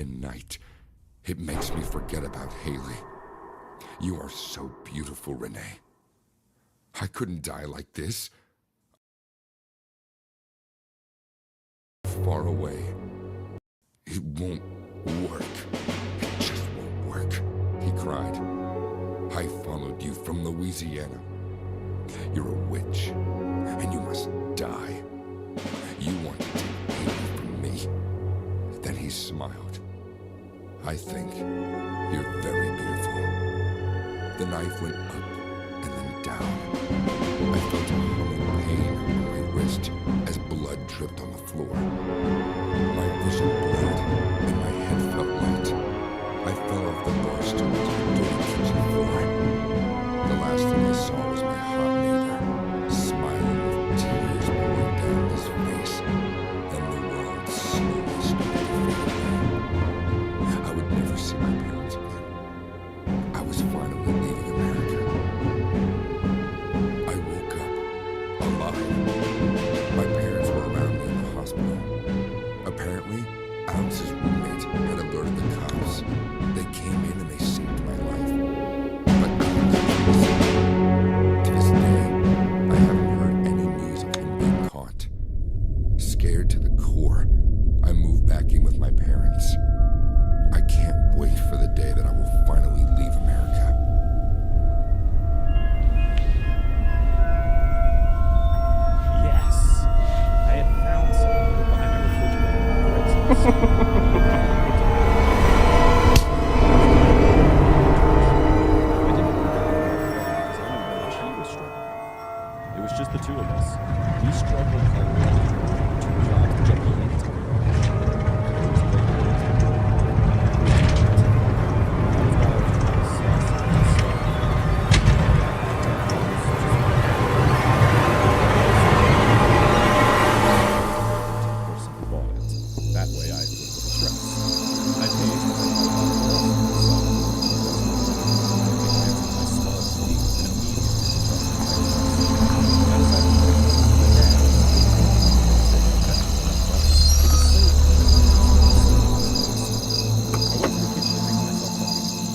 and night. It makes me forget about Haley. You are so beautiful, Renee. I couldn't die like this. Far away. It won't work. It just won't work, he cried. I followed you from Louisiana. You're a witch, and you must die. You want to take Haley from me. Then he smiled. I think you're very beautiful. The knife went up and then down. I felt a humming pain on my wrist as blood dripped on the floor. My vision blurred and my head felt light. I fell off the bar stool to the dirty kitchen floor. The last thing I saw was my hot neighbor, smiling with tears pouring down his face. Then the world slowly started to fade away. I would never see my parents again. I was finally leaving America. I woke up, alive. My parents were around me in the hospital. Apparently, Alex's roommate had alerted the cops. They came in and they saved my life. But Alex was missing. To this day, I haven't heard any news of him being caught. Scared to the core, I moved back in with my parents. I can't wait for the day that I will finally leave America. Yes! I had found something behind my refrigerator. I didn't know because I knew how much he was struggling. It was just the two of us. He struggled a lot. 2 jobs to get me into it. That way I wouldn't be stressed. I paid for my small fee and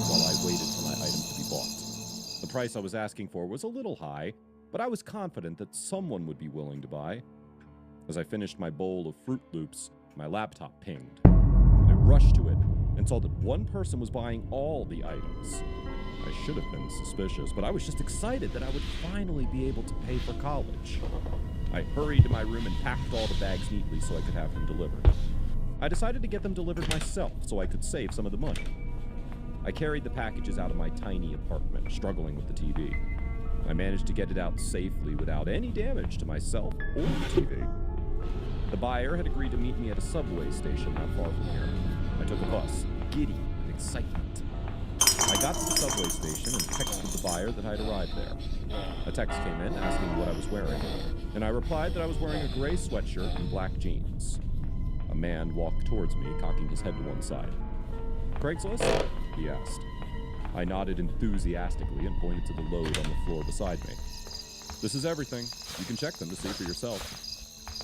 while I waited for my items to be bought. The price I was asking for was a little high, but I was confident that someone would be willing to buy. As I finished my bowl of Fruit Loops, my laptop pinged. I rushed to it and saw that one person was buying all the items. I should have been suspicious, but I was just excited that I would finally be able to pay for college. I hurried to my room and packed all the bags neatly so I could have them delivered. I decided to get them delivered myself so I could save some of the money. I carried the packages out of my tiny apartment, struggling with the TV. I managed to get it out safely without any damage to myself or the TV. The buyer had agreed to meet me at a subway station not far from here. I took a bus, giddy with excitement. I got to the subway station and texted the buyer that I'd arrived there. A text came in asking what I was wearing, and I replied that I was wearing a gray sweatshirt and black jeans. A man walked towards me, cocking his head to one side. "Craigslist?" he asked. I nodded enthusiastically and pointed to the load on the floor beside me. "This is everything. You can check them to see for yourself."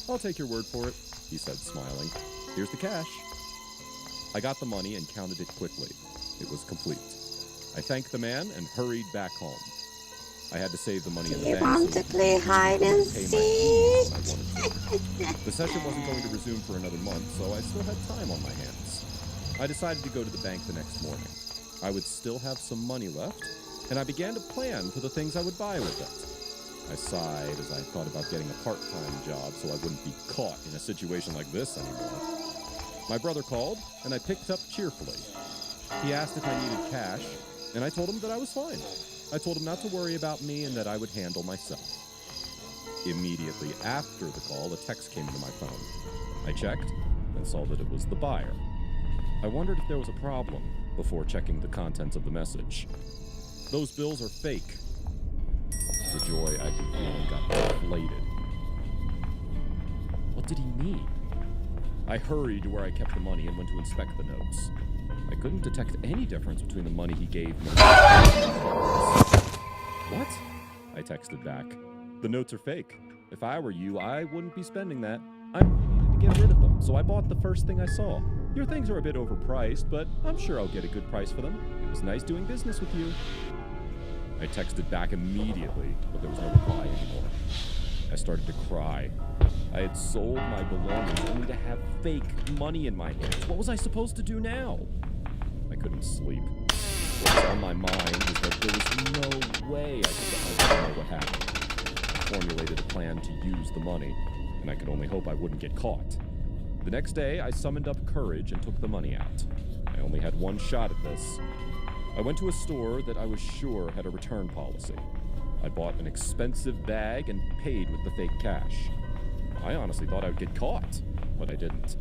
"I'll take your word for it," he said, smiling. "Here's the cash." I got the money and counted it quickly. It was complete. I thanked the man and hurried back home. I had to save the money in the bank. You want to play hide and seek? The session wasn't going to resume for another month, so I still had time on my hands. I decided to go to the bank the next morning. I would still have some money left, and I began to plan for the things I would buy with it. I sighed as I thought about getting a part-time job so I wouldn't be caught in a situation like this anymore. My brother called, and I picked up cheerfully. He asked if I needed cash, and I told him that I was fine. I told him not to worry about me and that I would handle myself. Immediately after the call, a text came into my phone. I checked and saw that it was the buyer. I wondered if there was a problem before checking the contents of the message. "Those bills are fake." The joy I'd been feeling got inflated. What did he mean? I hurried to where I kept the money and went to inspect the notes. I couldn't detect any difference between the money he gave me. "What?" I texted back. "The notes are fake. If I were you, I wouldn't be spending that. I needed to get rid of them, so I bought the first thing I saw. Your things are a bit overpriced, but I'm sure I'll get a good price for them. It was nice doing business with you. I texted back immediately, but there was no reply anymore. I started to cry. I had sold my belongings only to have fake money in my hands. What was I supposed to do now? I couldn't sleep. What was on my mind was that there was no way I could know what happened. I formulated a plan to use the money, and I could only hope I wouldn't get caught. The next day, I summoned up courage and took the money out. I only had one shot at this. I went to a store that I was sure had a return policy. I bought an expensive bag and paid with the fake cash. I honestly thought I would get caught, but I didn't.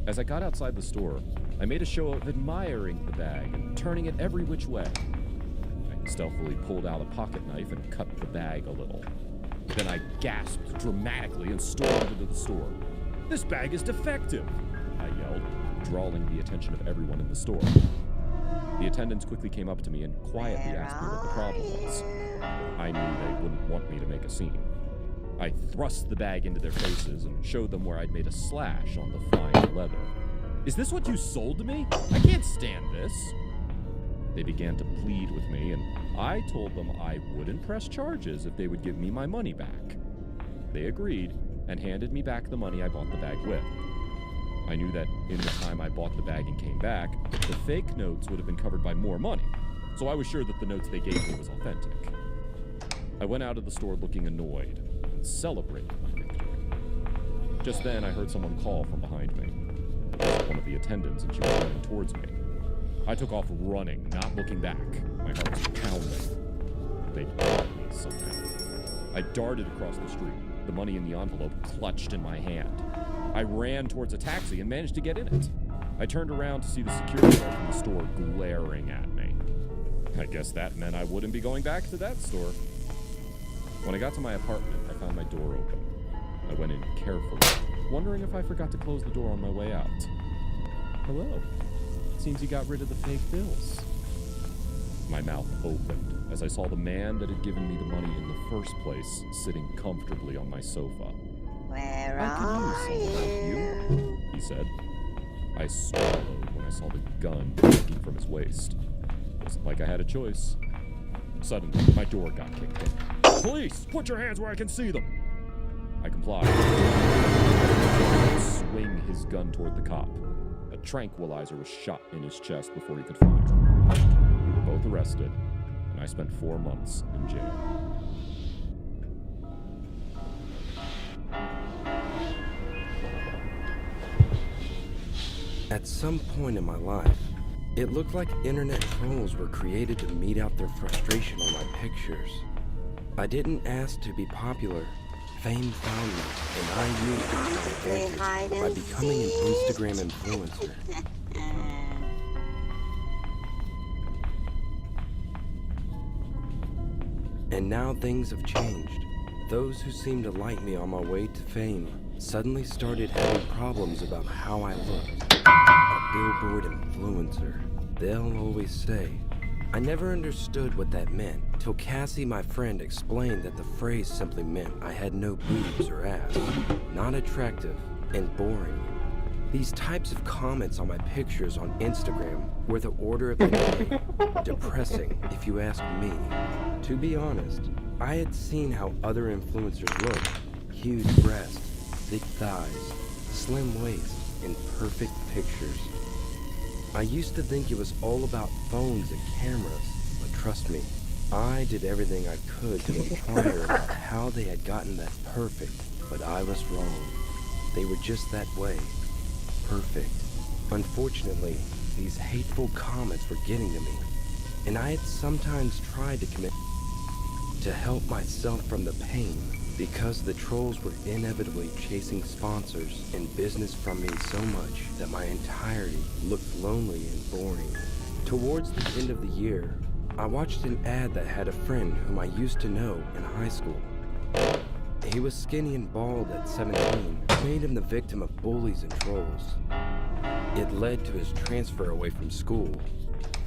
As I got outside the store, I made a show of admiring the bag and turning it every which way. I stealthily pulled out a pocket knife and cut the bag a little. Then I gasped dramatically and stormed into the store. "This bag is defective!" I yelled, drawing the attention of everyone in the store. The attendants quickly came up to me and quietly asked me what the problem was. I knew they wouldn't want me to make a scene. I thrust the bag into their faces and showed them where I'd made a slash on the fine leather. "Is this what you sold to me? I can't stand this." They began to plead with me, and I told them I wouldn't press charges if they would give me my money back. They agreed and handed me back the money I bought the bag with. I knew that in the time I bought the bag and came back, the fake notes would have been covered by more money, so I was sure that the notes they gave me was authentic. I went out of the store looking annoyed and celebrated my victory. Just then, I heard someone call from behind me. It was one of the attendants, and she was running towards me. I took off running, not looking back. My heart was pounding. They'd caught me somehow. I darted across the street, the money in the envelope clutched in my hand. I ran towards a taxi and managed to get in it. I turned around to see the security guard from the store glaring at me. I guess that meant I wouldn't be going back to that store. When I got to my apartment, I found my door open. I went in carefully, wondering if I forgot to close the door on my way out. "Hello. Seems you got rid of the fake bills." My mouth opened as I saw the man that had given me the money in the first place sitting comfortably on my sofa. Where "I could are use someone like you? you," he said. I swallowed when I saw the gun sticking from his waist. It wasn't like I had a choice. Suddenly, my door got kicked in. "Police! Put your hands where I can see them!" I complied. Swing his gun toward the cop. A tranquilizer was shot in his chest before he could fire. We were both arrested, and I spent 4 months in jail. At some point in my life, it looked like internet trolls were created to meet out their frustration on my pictures. I didn't ask to be popular. Fame found me, and I used it to my Play hide advantage by and becoming an seek. Instagram influencer. And now things have changed. Those who seemed to like me on my way to fame suddenly started having problems about how I looked. A billboard influencer, they'll always say. I never understood what that meant till Cassie, my friend, explained that the phrase simply meant I had no boobs or ass, not attractive, and boring. These types of comments on my pictures on Instagram were the order of the day. Depressing, if you ask me. To be honest, I had seen how other influencers look. Huge breasts, thick thighs, slim waist, and perfect pictures. I used to think it was all about phones and cameras, but trust me, I did everything I could to inquire about how they had gotten that perfect, but I was wrong. They were just that way. Perfect. Unfortunately, these hateful comments were getting to me, and I had sometimes tried to commit to help myself from the pain because the trolls were inevitably chasing sponsors and business from me so much that my entirety looked lonely and boring. Towards the end of the year, I watched an ad that had a friend whom I used to know in high school. He was skinny and bald at 17, made him the victim of bullies and trolls. It led to his transfer away from school.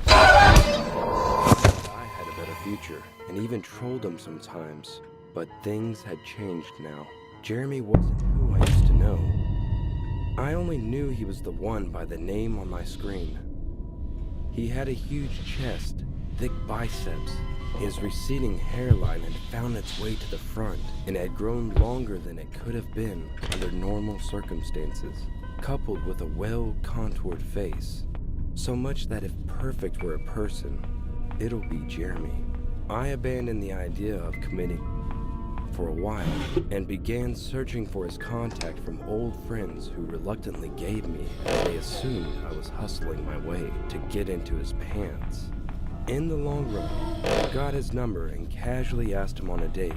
I had a better future, and even trolled him sometimes. But things had changed now. Jeremy wasn't who I used to know. I only knew he was the one by the name on my screen. He had a huge chest, thick biceps. His receding hairline had found its way to the front and had grown longer than it could have been under normal circumstances, coupled with a well-contoured face. So much that if Perfect were a person, it'll be Jeremy. I abandoned the idea of committing for a while and began searching for his contact from old friends who reluctantly gave me as they assumed I was hustling my way to get into his pants. In the long run, I got his number and casually asked him on a date.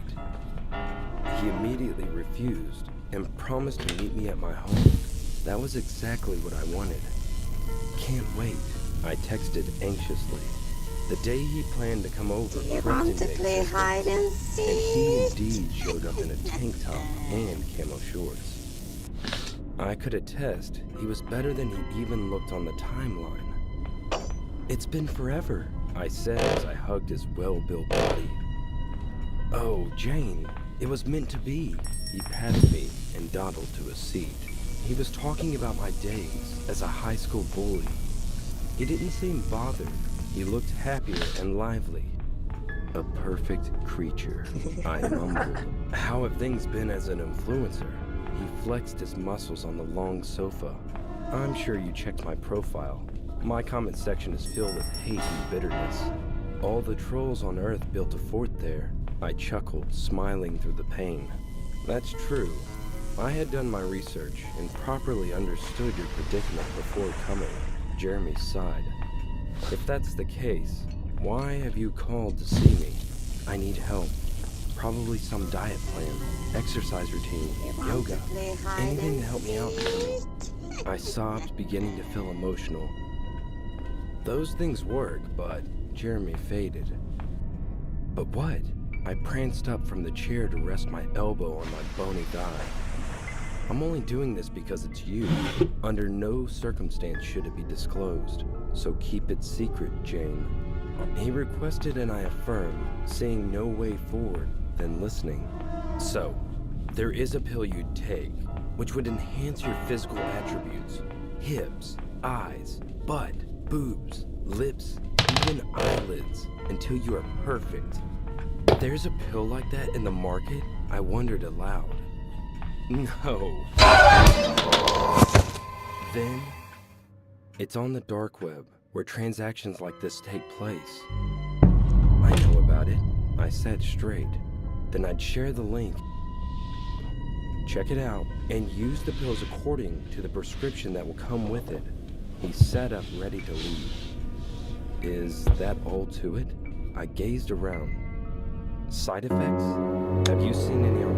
He immediately refused and promised to meet me at my home. That was exactly what I wanted. Can't wait, I texted anxiously. The day he planned to come over, You want to play hide and and seek? he indeed showed up in a tank top and camo shorts. I could attest he was better than he even looked on the timeline. It's been forever, I said as I hugged his well-built body. Oh, Jane, it was meant to be. He patted me and dawdled to a seat. He was talking about my days as a high school bully. He didn't seem bothered. He looked happier and lively. A perfect creature, I mumbled. How have things been as an influencer? He flexed his muscles on the long sofa. I'm sure you checked my profile. My comment section is filled with hate and bitterness. All the trolls on Earth built a fort there. I chuckled, smiling through the pain. That's true. I had done my research and properly understood your predicament before coming. Jeremy sighed. If that's the case, why have you called to see me? I need help. Probably some diet plan, exercise routine, yoga, Play hide anything and to help me out. seek? I sobbed, beginning to feel emotional. Those things work, but Jeremy faded. But what? I pranced up from the chair to rest my elbow on my bony thigh. I'm only doing this because it's you. Under no circumstance should it be disclosed, so keep it secret, Jane. He requested and I affirmed, seeing no way forward, then listening. So, there is a pill you'd take, which would enhance your physical attributes. Hips, eyes, butt, boobs, lips, even eyelids, until you are perfect. There's a pill like that in the market? I wondered aloud. No. Then, it's on the dark web, where transactions like this take place. I know about it. I sat straight. Then I'd share the link. Check it out, and use the pills according to the prescription that will come with it. He sat up ready to leave. Is that all to it? I gazed around. Side effects? Have you seen any on